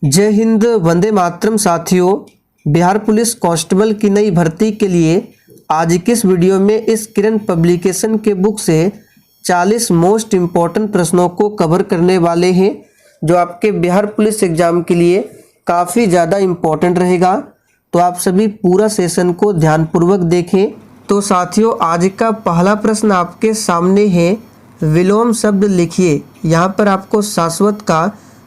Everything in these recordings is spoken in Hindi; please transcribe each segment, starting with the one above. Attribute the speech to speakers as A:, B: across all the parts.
A: जय हिंद, वंदे मातरम। साथियों, बिहार पुलिस कांस्टेबल की नई भर्ती के लिए आज की इस वीडियो में इस किरण पब्लिकेशन के बुक से 40 मोस्ट इम्पॉर्टेंट प्रश्नों को कवर करने वाले हैं, जो आपके बिहार पुलिस एग्जाम के लिए काफ़ी ज़्यादा इम्पॉर्टेंट रहेगा। तो आप सभी पूरा सेशन को ध्यानपूर्वक देखें। तो साथियों, आज का पहला प्रश्न आपके सामने है, विलोम शब्द लिखिए। यहाँ पर आपको शाश्वत का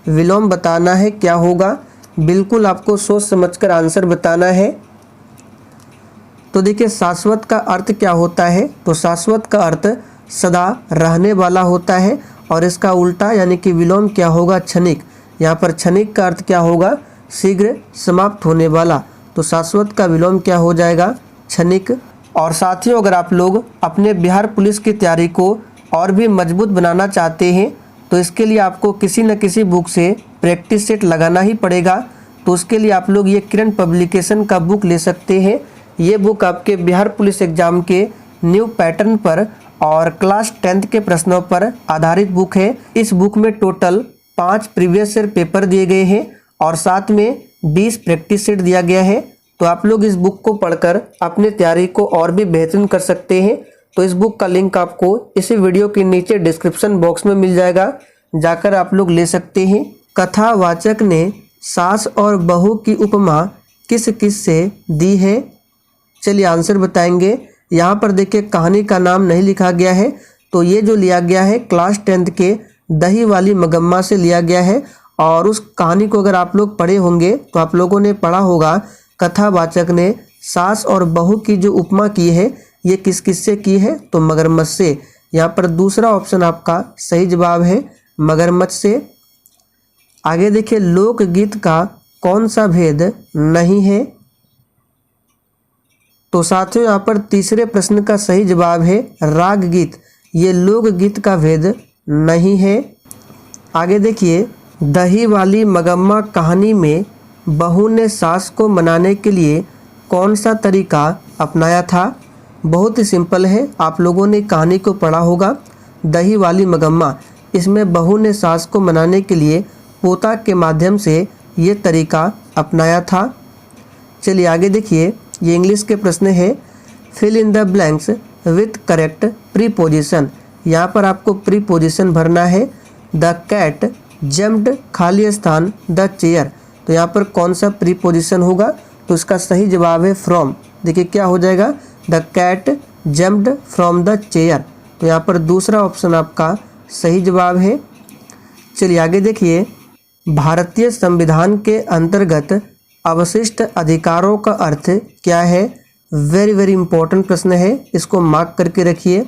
A: विलोम बताना है, क्या होगा। बिल्कुल आपको सोच समझकर आंसर बताना है। तो देखिए, शाश्वत का अर्थ क्या होता है। तो शाश्वत का अर्थ सदा रहने वाला होता है, और इसका उल्टा यानी कि विलोम क्या होगा, क्षणिक। यहाँ पर क्षणिक का अर्थ क्या होगा, शीघ्र समाप्त होने वाला। तो शाश्वत का विलोम क्या हो जाएगा, क्षणिक। और साथियों, अगर आप लोग अपने बिहार पुलिस की तैयारी को और भी मजबूत बनाना चाहते हैं, तो इसके लिए आपको किसी न किसी बुक से प्रैक्टिस सेट लगाना ही पड़ेगा। तो उसके लिए आप लोग ये किरण पब्लिकेशन का बुक ले सकते हैं। ये बुक आपके बिहार पुलिस एग्जाम के न्यू पैटर्न पर और क्लास 10th के प्रश्नों पर आधारित बुक है। इस बुक में टोटल 5 प्रीवियस ईयर पेपर दिए गए हैं और साथ में 20 प्रैक्टिस सेट दिया गया है। तो आप लोग इस बुक को पढ़कर अपनी तैयारी को और भी बेहतरीन कर सकते हैं। तो इस बुक का लिंक आपको इसी वीडियो के नीचे डिस्क्रिप्शन बॉक्स में मिल जाएगा, जाकर आप लोग ले सकते हैं। कथावाचक ने सास और बहू की उपमा किस किस से दी है। चलिए आंसर बताएंगे। यहाँ पर देखिए, कहानी का नाम नहीं लिखा गया है, तो ये जो लिया गया है क्लास 10th के दही वाली मगम्मा से लिया गया है। और उस कहानी को अगर आप लोग पढ़े होंगे तो आप लोगों ने पढ़ा होगा, कथावाचक ने सास और बहू की जो उपमा की है, ये किस किस से की है, तो मगरमच्छ से। यहाँ पर दूसरा ऑप्शन आपका सही जवाब है, मगरमच्छ से। आगे देखिए, लोकगीत का कौन सा भेद नहीं है। तो साथियों, यहाँ पर तीसरे प्रश्न का सही जवाब है राग गीत। ये लोकगीत का भेद नहीं है। आगे देखिए, दही वाली मगम्मा कहानी में बहू ने सास को मनाने के लिए कौन सा तरीका अपनाया था। बहुत ही सिंपल है, आप लोगों ने कहानी को पढ़ा होगा, दही वाली मगम्मा। इसमें बहू ने सास को मनाने के लिए पोता के माध्यम से ये तरीका अपनाया था। चलिए आगे देखिए, ये इंग्लिश के प्रश्न है, fill in the blanks with correct preposition. यहाँ पर आपको प्रीपोजिशन भरना है। द कैट जम्प्ड, खाली स्थान द चेयर। तो यहाँ पर कौन सा प्रीपोजिशन होगा, तो इसका सही जवाब है फ्रॉम। देखिए क्या हो जाएगा, the cat jumped from the chair. तो यहाँ पर दूसरा ऑप्शन आपका सही जवाब है। चलिए आगे देखिए, भारतीय संविधान के अंतर्गत अवशिष्ट अधिकारों का अर्थ क्या है। वेरी वेरी इंपॉर्टेंट प्रश्न है, इसको मार्क करके रखिए।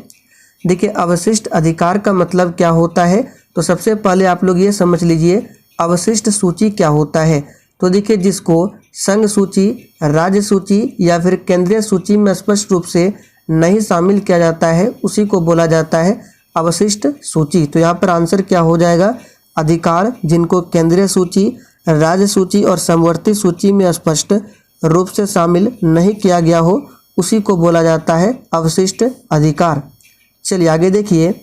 A: देखिए, अवशिष्ट अधिकार का मतलब क्या होता है। तो सबसे पहले आप लोग ये समझ लीजिए, अवशिष्ट सूची क्या होता है। तो देखिए, जिसको संघ सूची, राज्य सूची या फिर केंद्रीय सूची में स्पष्ट रूप से नहीं शामिल किया जाता है, उसी को बोला जाता है अवशिष्ट सूची। तो यहाँ पर आंसर क्या हो जाएगा, अधिकार जिनको केंद्रीय सूची, राज्य सूची और समवर्ती सूची में स्पष्ट रूप से शामिल नहीं किया गया हो, उसी को बोला जाता है अवशिष्ट अधिकार। चलिए आगे देखिए,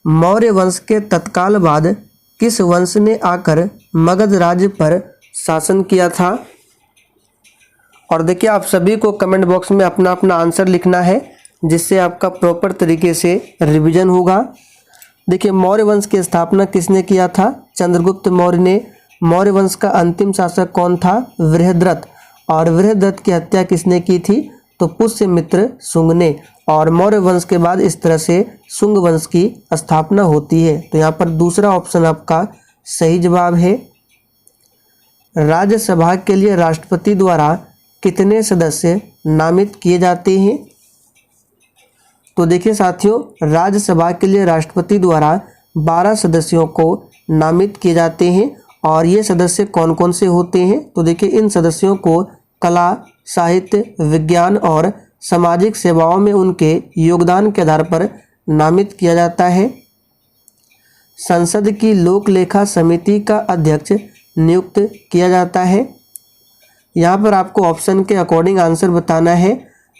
A: मौर्य वंश के तत्काल बाद किस वंश ने आकर मगध राज्य पर शासन किया था। और देखिए, आप सभी को कमेंट बॉक्स में अपना अपना आंसर लिखना है, जिससे आपका प्रॉपर तरीके से रिवीजन होगा। देखिए, मौर्य वंश की स्थापना किसने किया था, चंद्रगुप्त मौर्य ने। मौर्य वंश का अंतिम शासक कौन था, बृहद्रथ। और बृहद्रथ की हत्या किसने की थी, तो पुष्यमित्र शुंग ने। और मौर्य वंश के बाद इस तरह से शुंग वंश की स्थापना होती है। तो यहाँ पर दूसरा ऑप्शन आपका सही जवाब है। राज्यसभा के लिए राष्ट्रपति द्वारा कितने सदस्य नामित किए जाते हैं। तो देखिए साथियों, राज्यसभा के लिए राष्ट्रपति द्वारा 12 सदस्यों को नामित किए जाते हैं। और ये सदस्य कौन कौन से होते हैं, तो देखिए, इन सदस्यों को कला, साहित्य, विज्ञान और सामाजिक सेवाओं में उनके योगदान के आधार पर नामित किया जाता है। संसद की लोक लेखा समिति का अध्यक्ष नियुक्त किया जाता है। यहाँ पर आपको ऑप्शन के अकॉर्डिंग आंसर बताना है।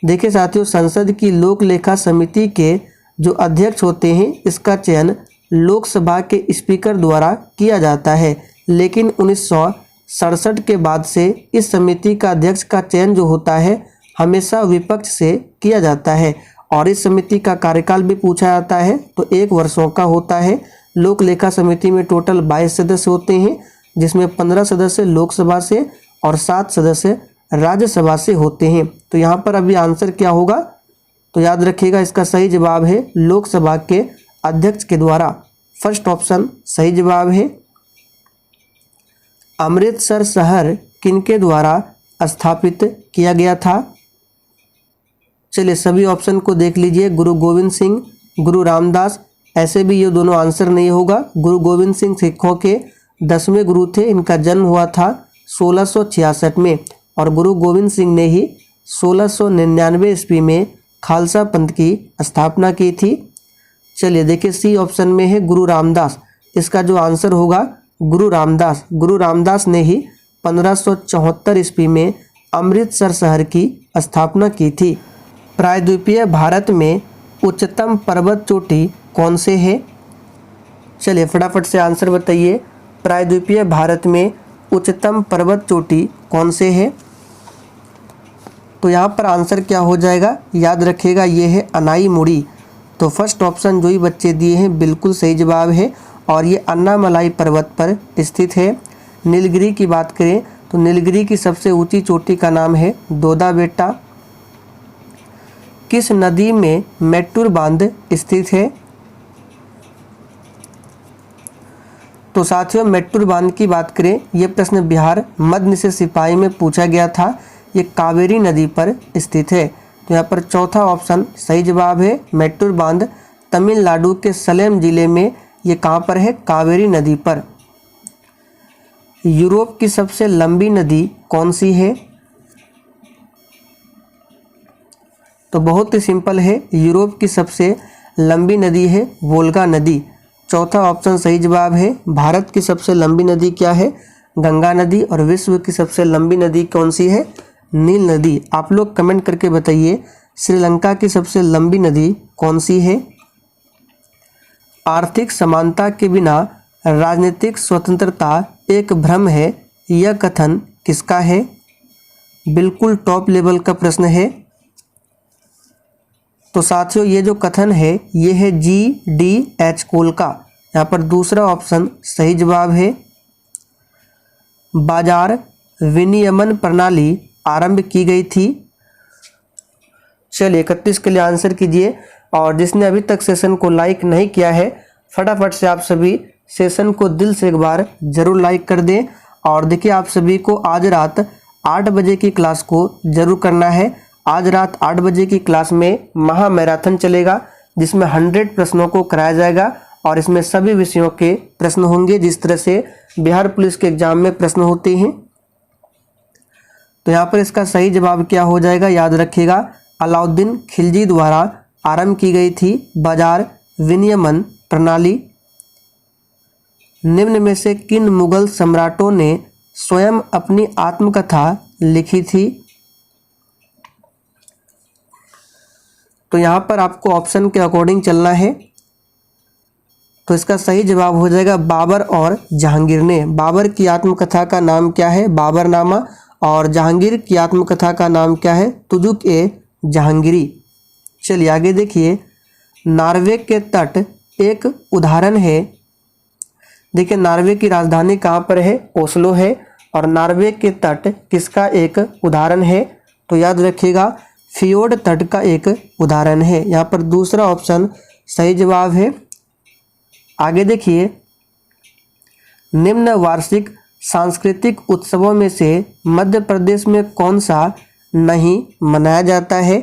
A: देखिए साथियों, संसद की लोक लेखा समिति के जो अध्यक्ष होते हैं, इसका चयन लोकसभा के स्पीकर द्वारा किया जाता है। लेकिन 1967 के बाद से इस समिति का अध्यक्ष का चयन जो होता है हमेशा विपक्ष से किया जाता है और इस समिति का कार्यकाल भी पूछा जाता है तो 1 वर्षों का होता है। लोक लेखा समिति में टोटल 22 सदस्य होते हैं, जिसमें 15 सदस्य लोकसभा से और 7 सदस्य राज्यसभा से होते हैं। तो यहाँ पर अभी आंसर क्या होगा, तो याद रखिएगा इसका सही जवाब है लोकसभा के अध्यक्ष के द्वारा। फर्स्ट ऑप्शन सही जवाब है। अमृतसर शहर किनके द्वारा स्थापित किया गया था? चलिए सभी ऑप्शन को देख लीजिए। गुरु गोविंद सिंह, गुरु रामदास, ऐसे भी ये दोनों आंसर नहीं होगा। गुरु गोविंद सिंह सिखों के 10वें गुरु थे, इनका जन्म हुआ था 1666 में और गुरु गोविंद सिंह ने ही 1699 ईस्वी में खालसा पंथ की स्थापना की थी। चलिए देखिए सी ऑप्शन में है गुरु रामदास, इसका जो आंसर होगा गुरु रामदास ने ही 1574 ईस्वी में अमृतसर शहर की स्थापना की थी। प्रायद्वीपीय भारत में उच्चतम पर्वत चोटी कौन से है? चलिए फटाफट से आंसर बताइए। प्रायद्वीपीय भारत में उच्चतम पर्वत चोटी कौन से है? तो यहाँ पर आंसर क्या हो जाएगा, याद रखिएगा ये है अनाईमुड़ी। तो फर्स्ट ऑप्शन जो ही बच्चे दिए हैं बिल्कुल सही जवाब है और ये अन्नामलाई पर्वत पर स्थित है। नीलगिरी की बात करें तो नीलगिरी की सबसे ऊंची चोटी का नाम है दोदा बेटा। किस नदी में मेट्टूर बांध स्थित है? तो साथियों मेट्टूर बांध की बात करें, ये प्रश्न बिहार मध्य निषेध सिपाही में पूछा गया था। ये कावेरी नदी पर स्थित है। तो यहाँ पर चौथा ऑप्शन सही जवाब है। मेट्टूर बांध तमिलनाडु के सलेम जिले में, ये कहाँ पर है? कावेरी नदी पर। यूरोप की सबसे लंबी नदी कौन सी है? तो बहुत ही सिंपल है, यूरोप की सबसे लंबी नदी है वोल्गा नदी। चौथा ऑप्शन सही जवाब है। भारत की सबसे लंबी नदी क्या है? गंगा नदी। और विश्व की सबसे लंबी नदी कौन सी है? नील नदी। आप लोग कमेंट करके बताइए श्रीलंका की सबसे लंबी नदी कौन सी है? आर्थिक समानता के बिना राजनीतिक स्वतंत्रता एक भ्रम है, यह कथन किसका है? बिल्कुल टॉप लेवल का प्रश्न है। तो साथियों ये जो कथन है ये है GDH कोल का। यहाँ पर दूसरा ऑप्शन सही जवाब है। बाजार विनियमन प्रणाली आरंभ की गई थी। चलिए 31 के लिए आंसर कीजिए और जिसने अभी तक सेशन को लाइक नहीं किया है फटाफट से आप सभी सेशन को दिल से एक बार जरूर लाइक कर दें। और देखिए आप सभी को आज रात 8 बजे की क्लास को जरूर करना है। आज रात 8 बजे की क्लास में महा मैराथन चलेगा जिसमें 100 प्रश्नों को कराया जाएगा और इसमें सभी विषयों के प्रश्न होंगे जिस तरह से बिहार पुलिस के एग्जाम में प्रश्न होते हैं। तो यहाँ पर इसका सही जवाब क्या हो जाएगा, याद रखिएगा अलाउद्दीन खिलजी द्वारा आरंभ की गई थी बाजार विनियमन प्रणाली। निम्न में से किन मुगल सम्राटों ने स्वयं अपनी आत्मकथा लिखी थी? तो यहाँ पर आपको ऑप्शन के अकॉर्डिंग चलना है। तो इसका सही जवाब हो जाएगा बाबर और जहांगीर ने। बाबर की आत्मकथा का नाम क्या है? बाबरनामा। और जहांगीर की आत्मकथा का नाम क्या है? तुजुक-ए-जहांगीरी। चलिए आगे देखिए। नॉर्वे के तट एक उदाहरण है। देखिए नॉर्वे की राजधानी कहाँ पर है? ओस्लो है। और नॉर्वे के तट किसका एक उदाहरण है? तो याद रखिएगा फियोर्ड तट का एक उदाहरण है। यहाँ पर दूसरा ऑप्शन सही जवाब है। आगे देखिए। निम्न वार्षिक सांस्कृतिक उत्सवों में से मध्य प्रदेश में कौन सा नहीं मनाया जाता है?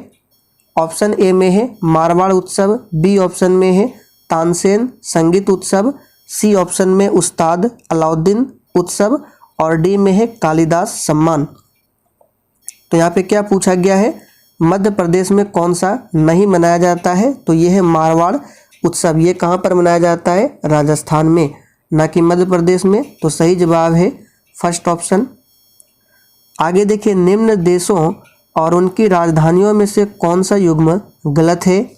A: ऑप्शन ए में है मारवाड़ उत्सव, बी ऑप्शन में है तानसेन संगीत उत्सव, सी ऑप्शन में उस्ताद अलाउद्दीन उत्सव और डी में है कालिदास सम्मान। तो यहाँ पे क्या पूछा गया है? मध्य प्रदेश में कौन सा नहीं मनाया जाता है? तो ये है मारवाड़ उत्सव। ये कहाँ पर मनाया जाता है? राजस्थान में, ना कि मध्य प्रदेश में। तो सही जवाब है फर्स्ट ऑप्शन। आगे देखिए। निम्न देशों और उनकी राजधानियों में से कौन सा युग्म गलत है?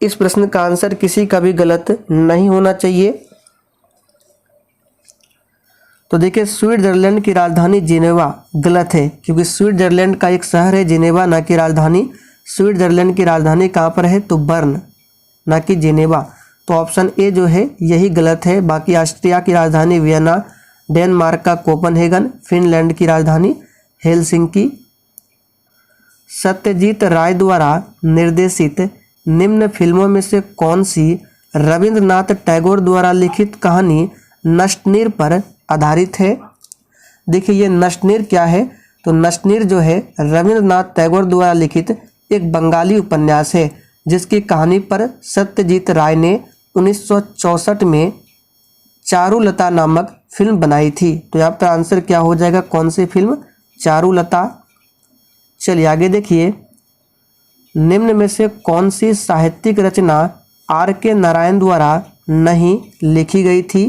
A: इस प्रश्न का आंसर किसी का भी गलत नहीं होना चाहिए। तो देखिए स्विट्जरलैंड की राजधानी जिनेवा गलत है, क्योंकि स्विट्जरलैंड का एक शहर है जिनेवा, ना कि राजधानी। स्विट्जरलैंड की राजधानी कहाँ पर है? तो बर्न, ना कि जिनेवा। तो ऑप्शन ए जो है यही गलत है। बाकी ऑस्ट्रिया की राजधानी वियना, डेनमार्क का कोपनहेगन, फिनलैंड की राजधानी हेलसिंकी। सत्यजीत राय द्वारा निर्देशित निम्न फिल्मों में से कौन सी रविंद्रनाथ टैगोर द्वारा लिखित कहानी नष्टनीर पर आधारित है? देखिए ये नष्टनीर क्या है? तो नष्टनीर जो है रविंद्रनाथ टैगोर द्वारा लिखित एक बंगाली उपन्यास है, जिसकी कहानी पर सत्यजीत राय ने 1964 में चारुलता नामक फिल्म बनाई थी। तो यहाँ पर आंसर क्या हो जाएगा? कौन सी फिल्म? चारुलता। चलिए आगे देखिए, निम्न में से कौन सी साहित्यिक रचना R.K. नारायण द्वारा नहीं लिखी गई थी?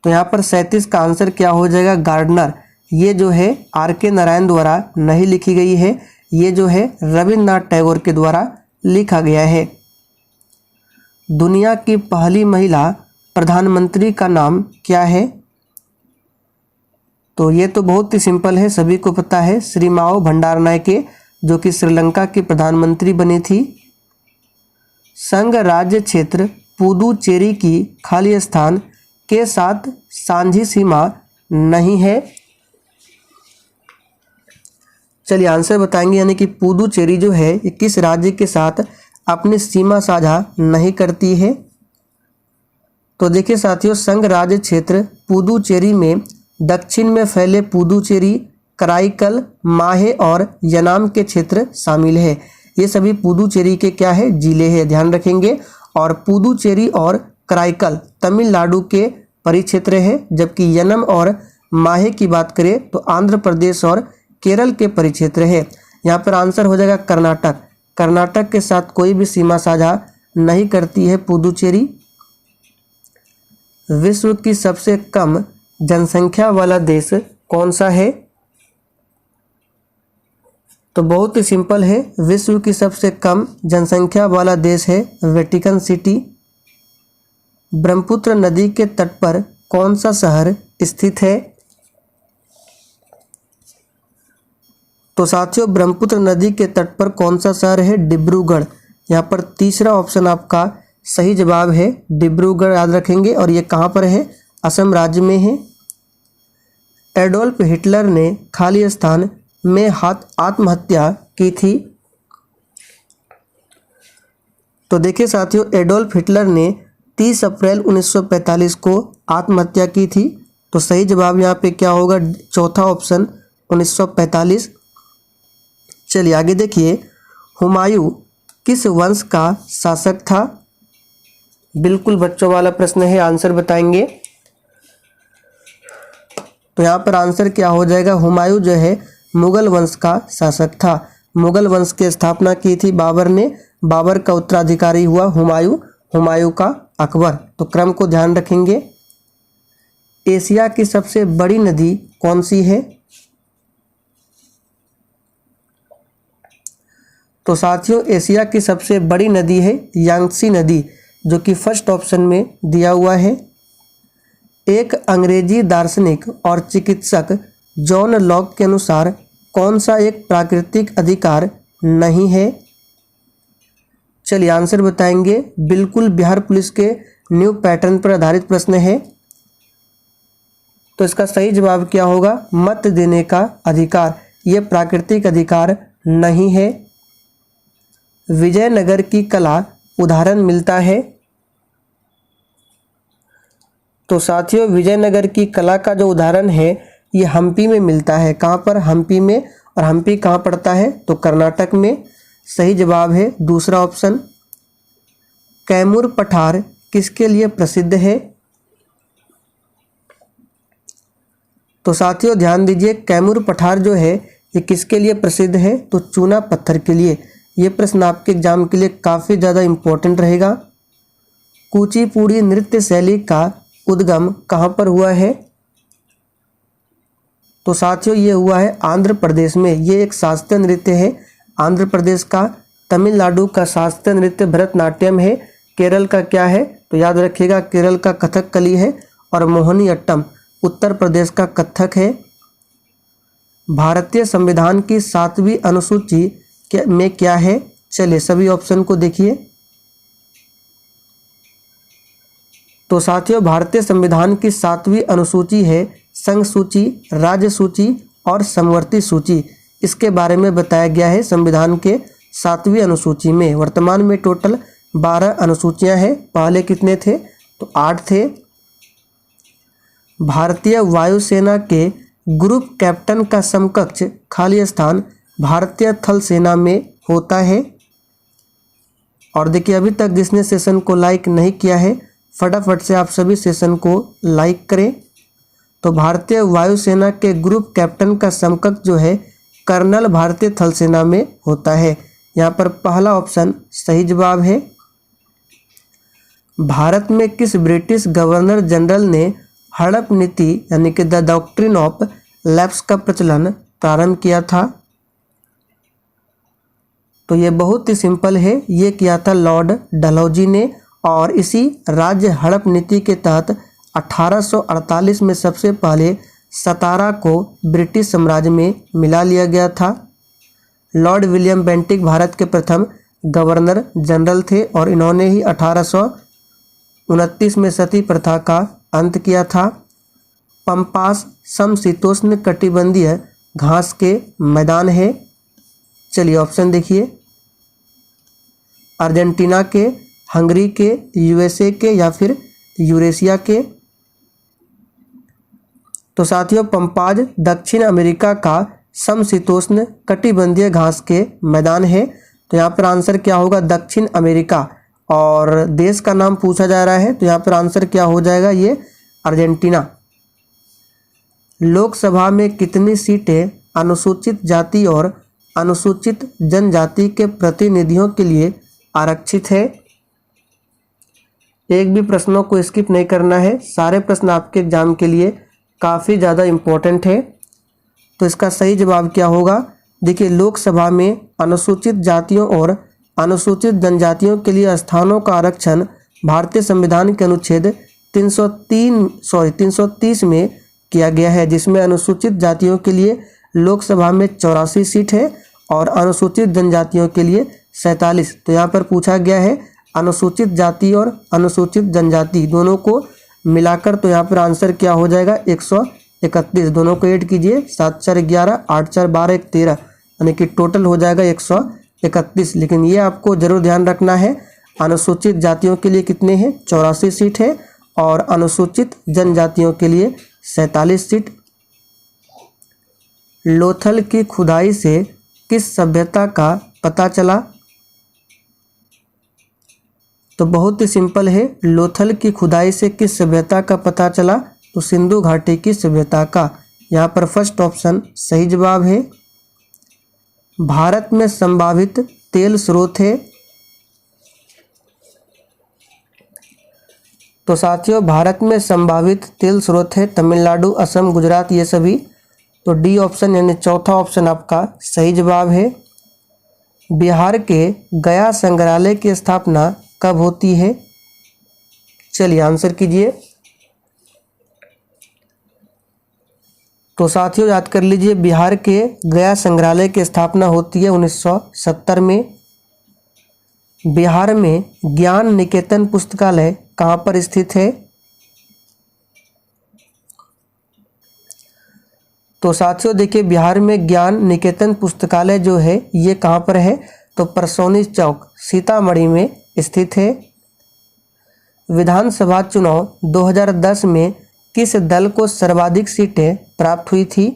A: तो यहाँ पर 37 का आंसर क्या हो जाएगा? गार्डनर। ये जो है R.K. नारायण द्वारा नहीं लिखी गई है, ये जो है रविंद्रनाथ टैगोर के द्वारा लिखा गया है। दुनिया की पहली महिला प्रधानमंत्री का नाम क्या है? तो ये तो बहुत ही सिंपल है, सभी को पता है, श्रीमाओ भंडारनायके, जो कि श्रीलंका की प्रधानमंत्री बनी थी। संघ राज्य क्षेत्र पुदुचेरी की खाली स्थान के साथ सांझी सीमा नहीं है। चलिए आंसर बताएंगे, यानी कि पुदुचेरी जो है ये किस राज्य के साथ अपनी सीमा साझा नहीं करती है? तो देखिए साथियों, संघ राज्य क्षेत्र पुदुचेरी में दक्षिण में फैले पुदुचेरी, कराईकल, माहे और यनाम के क्षेत्र शामिल है। ये सभी पुदुचेरी के क्या है? जिले हैं, ध्यान रखेंगे। और पुदुचेरी और कराईकल तमिलनाडु के परिक्षेत्र है, जबकि यनम और माहे की बात करें तो आंध्र प्रदेश और केरल के परिक्षेत्र है। यहाँ पर आंसर हो जाएगा कर्नाटक। कर्नाटक के साथ कोई भी सीमा साझा नहीं करती है पुदुचेरी। विश्व की सबसे कम जनसंख्या वाला देश कौन सा है? तो बहुत ही सिंपल है, विश्व की सबसे कम जनसंख्या वाला देश है वेटिकन सिटी। ब्रह्मपुत्र नदी के तट पर कौन सा शहर स्थित है? तो साथियों ब्रह्मपुत्र नदी के तट पर कौन सा शहर है? डिब्रूगढ़। यहाँ पर तीसरा ऑप्शन आपका सही जवाब है, डिब्रूगढ़, याद रखेंगे। और ये कहाँ पर है? असम राज्य में है। एडोल्फ हिटलर ने खाली स्थान में आत्महत्या की थी। तो देखिए साथियों, एडोल्फ हिटलर ने 30 अप्रैल 1945 को आत्महत्या की थी। तो सही जवाब यहाँ पे क्या होगा? चौथा ऑप्शन 1945। चलिए आगे देखिए, हुमायूं किस वंश का शासक था? बिल्कुल बच्चों वाला प्रश्न है, आंसर बताएंगे। तो यहाँ पर आंसर क्या हो जाएगा? हुमायूं जो है मुगल वंश का शासक था। मुगल वंश की स्थापना की थी बाबर ने। बाबर का उत्तराधिकारी हुआ हुमायूं, हुमायूं का अकबर। तो क्रम को ध्यान रखेंगे। एशिया की सबसे बड़ी नदी कौन सी है? तो साथियों एशिया की सबसे बड़ी नदी है यांगत्से नदी, जो कि फर्स्ट ऑप्शन में दिया हुआ है। एक अंग्रेजी दार्शनिक और चिकित्सक जॉन लॉक के अनुसार कौन सा एक प्राकृतिक अधिकार नहीं है? चलिए आंसर बताएंगे। बिल्कुल बिहार पुलिस के न्यू पैटर्न पर आधारित प्रश्न है। तो इसका सही जवाब क्या होगा? मत देने का अधिकार। यह प्राकृतिक अधिकार नहीं है। विजयनगर की कला उदाहरण मिलता है। तो साथियों विजयनगर की कला का जो उदाहरण है ये हम्पी में मिलता है। कहाँ पर? हम्पी में। और हम्पी कहाँ पड़ता है? तो कर्नाटक में। सही जवाब है दूसरा ऑप्शन। कैमूर पठार किसके लिए प्रसिद्ध है? तो साथियों ध्यान दीजिए, कैमूर पठार जो है ये किसके लिए प्रसिद्ध है? तो चूना पत्थर के लिए। ये प्रश्न आपके एग्जाम के लिए काफ़ी ज़्यादा इम्पोर्टेंट रहेगा। कुचिपुड़ी नृत्य शैली का उद्गम कहाँ पर हुआ है? तो साथियों ये हुआ है आंध्र प्रदेश में। ये एक शास्त्रीय नृत्य है आंध्र प्रदेश का। तमिलनाडु का शास्त्रीय नृत्य भरतनाट्यम है। केरल का क्या है? तो याद रखिएगा केरल का कथकली है और मोहिनी अट्टम उत्तर प्रदेश का कथक है। भारतीय संविधान की 7वीं अनुसूची में क्या है? चलिए सभी ऑप्शन को देखिए। तो साथियों भारतीय संविधान की 7वीं अनुसूची है संघ सूची, राज्य सूची और समवर्ती सूची। इसके बारे में बताया गया है संविधान के 7वीं अनुसूची में। वर्तमान में टोटल 12 अनुसूचियां हैं, पहले कितने थे? तो 8 थे। भारतीय वायुसेना के ग्रुप कैप्टन का समकक्ष खाली स्थान भारतीय थल सेना में होता है। और देखिए अभी तक जिसने सेशन को लाइक नहीं किया है फटाफट से आप सभी सेशन को लाइक करें। तो भारतीय वायुसेना के ग्रुप कैप्टन का समकक्ष जो है कर्नल भारतीय थल सेना में होता है। यहाँ पर पहला ऑप्शन सही जवाब है। भारत में किस ब्रिटिश गवर्नर जनरल ने हड़प नीति यानी कि द डॉक्ट्रिन ऑफ लैप्स का प्रचलन प्रारंभ किया था? तो ये बहुत ही सिंपल है, ये किया था लॉर्ड डलहौजी ने। और इसी राज्य हड़प नीति के तहत 1848 में सबसे पहले सतारा को ब्रिटिश साम्राज्य में मिला लिया गया था। लॉर्ड विलियम बेंटिक भारत के प्रथम गवर्नर जनरल थे और इन्होंने ही 1829 में सती प्रथा का अंत किया था। पंपास समशीतोष्ण कटिबंधीय घास के मैदान है। चलिए ऑप्शन देखिए, अर्जेंटीना के, हंगरी के, यूएसए के या फिर यूरेशिया के। तो साथियों पंपाज दक्षिण अमेरिका का समशीतोष्ण कटिबंधीय घास के मैदान है। तो यहाँ पर आंसर क्या होगा? दक्षिण अमेरिका। और देश का नाम पूछा जा रहा है तो यहाँ पर आंसर क्या हो जाएगा? ये अर्जेंटीना। लोकसभा में कितनी सीटें अनुसूचित जाति और अनुसूचित जनजाति के प्रतिनिधियों के लिए आरक्षित है? एक भी प्रश्नों को स्किप नहीं करना है, सारे प्रश्न आपके एग्जाम के लिए काफ़ी ज़्यादा इम्पोर्टेंट है। तो इसका सही जवाब क्या होगा? देखिए लोकसभा में अनुसूचित जातियों और अनुसूचित जनजातियों के लिए स्थानों का आरक्षण भारतीय संविधान के अनुच्छेद 330 में किया गया है, जिसमें अनुसूचित जातियों के लिए लोकसभा में 84 सीट है और अनुसूचित जनजातियों के लिए 47। तो यहाँ पर पूछा गया है अनुसूचित जाति और अनुसूचित जनजाति दोनों को मिलाकर, तो यहाँ पर आंसर क्या हो जाएगा? 131। दोनों को ऐड कीजिए, 7 4 11, 8 4 12 1 13, यानी कि टोटल हो जाएगा 131। लेकिन ये आपको जरूर ध्यान रखना है, अनुसूचित जातियों के लिए कितने हैं? 84 सीट है और अनुसूचित जनजातियों के लिए 47 सीट। लोथल की खुदाई से किस सभ्यता का पता चला? तो बहुत ही सिंपल है, लोथल की खुदाई से किस सभ्यता का पता चला? तो सिंधु घाटी की सभ्यता का। यहाँ पर फर्स्ट ऑप्शन सही जवाब है। भारत में संभावित तेल स्रोत है? तो साथियों भारत में संभावित तेल स्रोत है तमिलनाडु, असम, गुजरात ये सभी। तो डी ऑप्शन यानी चौथा ऑप्शन आपका सही जवाब है। बिहार के गया संग्रहालय की स्थापना कब होती है? चलिए आंसर कीजिए। तो साथियों याद कर लीजिए, बिहार के गया संग्रहालय की स्थापना होती है 1970 में। बिहार में ज्ञान निकेतन पुस्तकालय कहाँ पर स्थित है? तो साथियों देखिए बिहार में ज्ञान निकेतन पुस्तकालय जो है ये कहाँ पर है? तो परसौनी चौक सीतामढ़ी में स्थित है। विधानसभा चुनाव 2010 में किस दल को सर्वाधिक सीटें प्राप्त हुई थी?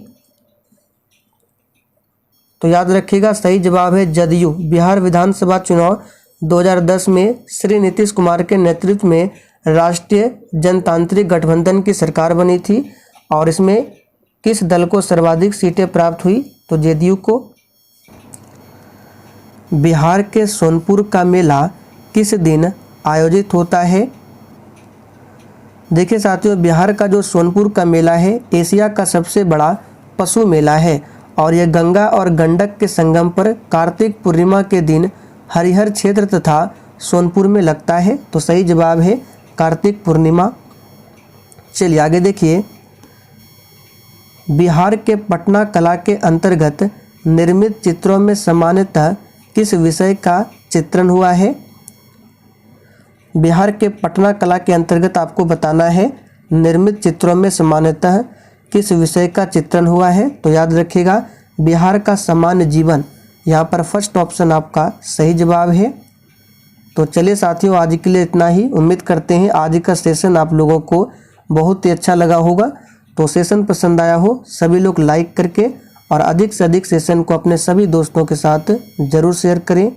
A: तो याद रखिएगा सही जवाब है जदयू। बिहार विधानसभा चुनाव 2010 में श्री नीतीश कुमार के नेतृत्व में राष्ट्रीय जनतांत्रिक गठबंधन की सरकार बनी थी और इसमें किस दल को सर्वाधिक सीटें प्राप्त हुई? तो जदयू को। बिहार के सोनपुर का मेला किस दिन आयोजित होता है? देखिए साथियों बिहार का जो सोनपुर का मेला है एशिया का सबसे बड़ा पशु मेला है और यह गंगा और गंडक के संगम पर कार्तिक पूर्णिमा के दिन हरिहर क्षेत्र तथा सोनपुर में लगता है। तो सही जवाब है कार्तिक पूर्णिमा। चलिए आगे देखिए, बिहार के पटना कला के अंतर्गत निर्मित चित्रों में सामान्यतः किस विषय का चित्रण हुआ है। बिहार के पटना कला के अंतर्गत आपको बताना है निर्मित चित्रों में सामान्यतः किस विषय का चित्रण हुआ है। तो याद रखिएगा बिहार का सामान्य जीवन, यहाँ पर फर्स्ट ऑप्शन आपका सही जवाब है। तो चलिए साथियों, आज के लिए इतना ही। उम्मीद करते हैं आज का सेशन आप लोगों को बहुत ही अच्छा लगा होगा। तो सेशन पसंद आया हो सभी लोग लाइक करके और अधिक से अधिक सेशन को अपने सभी दोस्तों के साथ ज़रूर शेयर करें।